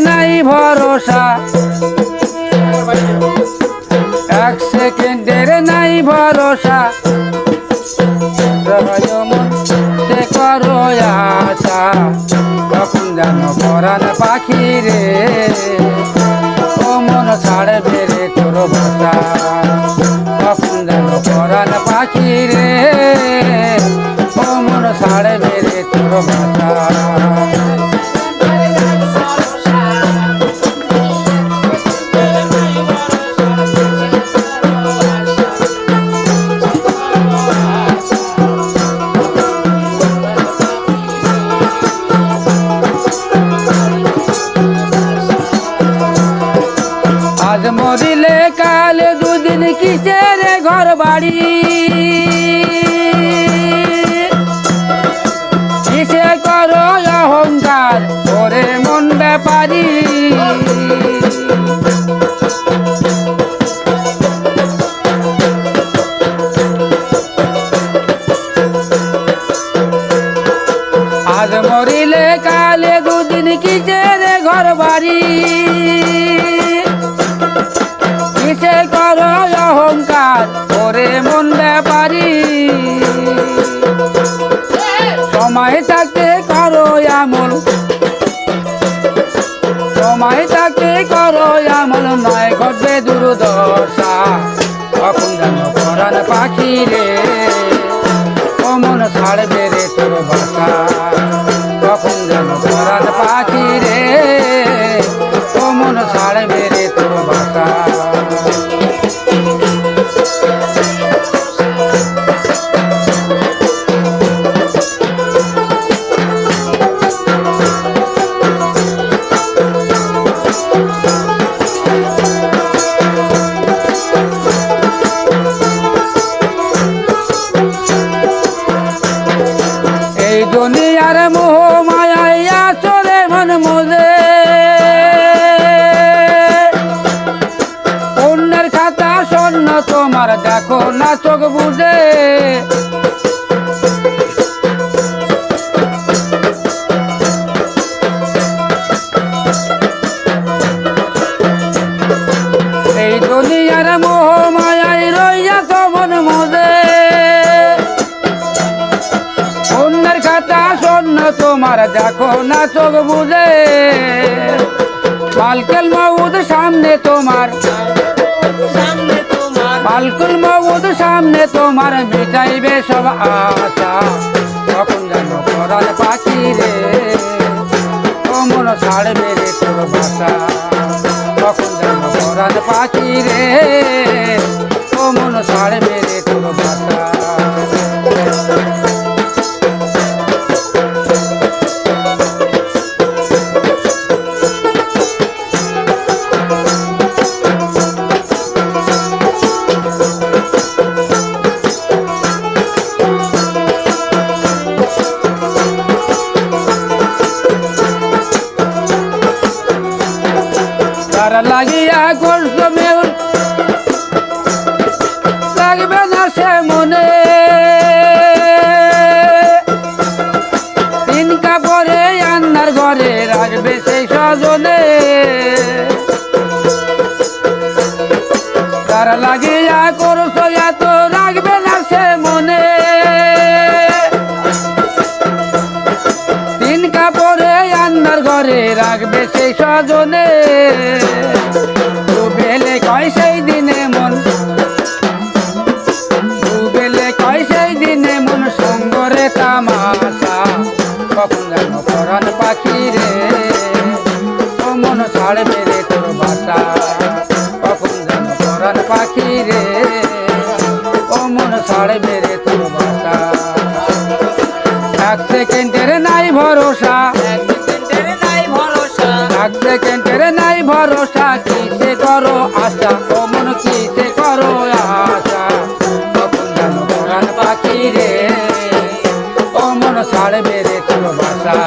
নাই ভরসা, এক সেকেন্ডের নাই ভরসা, মন সে করো আশা, কখন যেন পরাণ পাখি রে, ও মন ছাড়বে রে তোর ভাষা, কখন যেন পরাণ পাখি রে, ও মন ছাড়বে রে তোর ভাষা। আজ মরিলে কালে দুদিন কিসের ঘর বাড়ি, কিসে করো অহংকার ওরে মন ব্যাপারি, আজ মরিলে কালে দুদিন কিসের ঘর বাড়ি, কিসে করো অহংকার ওরে মন ব্যাপারি, সময় থাকতে করো আমল, সময় থাকতে করো আমল, নয় ঘটবে দুর্দশা, কখন যেন পরাণ পাখি রে, ও মন ছাড়বে রে তোর ভাষা, কখন যেন পরাণ পাখি রে, ও মন ছাড়বে রে তোর ভাষা। এই দুনিয়ার মোহ মায়ায় আসরে মন মোজে, অন্যের খাতা স্বর্ণ তোমার দেখো না চোখ বুঝে, এই দুনিয়ার মোহ মায়ায় রইয়াছ মন মোজে, অন্যের খাতা স্বর্ণ তোমার দেখো না চোখ বুঝে, মালকুল মউদ সামনে তোমার, মালকুল মউদ সামনে তোমার মিটাইবে সব আশা, কখন যেন পরাণ পাখি রে, ও মন ছাড়বে রে তোর ভাষা, কখন যেন পরাণ পাখি রে, ও মন ছাড়বে রে তোর ভাষা। তার লাগিয়া কষ্ট মেউল লাগবে না সে মনে, তিন কাপড়ে আন্নার ঘরে রাখবে সেই স্বজনে, তার লাগিয়া করছো এত রাখবে না সে মনে, তিন কাপড়ে আন্নার ঘরে রাখবে সেই স্বজনে, ডুবেলে কয় সেই দিনে মন, ডুবেলে কয় সেই দিনে মন সঙ্গরে তামাশা, কখন যেন পরাণ পাখি রে, ও মন ছাড়বে রে তোর ভাষা, কখন যেন পরাণ পাখি রে, ও মন ছাড়বে রে তোর ভাষা। এক সেকেন্ডের নাই ভরসা, এক সেকেন্ডের নাই ভরসা, কিসে করো আশা, ও মন কিসে করো আশা, কখন যেন পরাণ পাখি রে, ও মন ছাড়বে রে তোর ভাষা।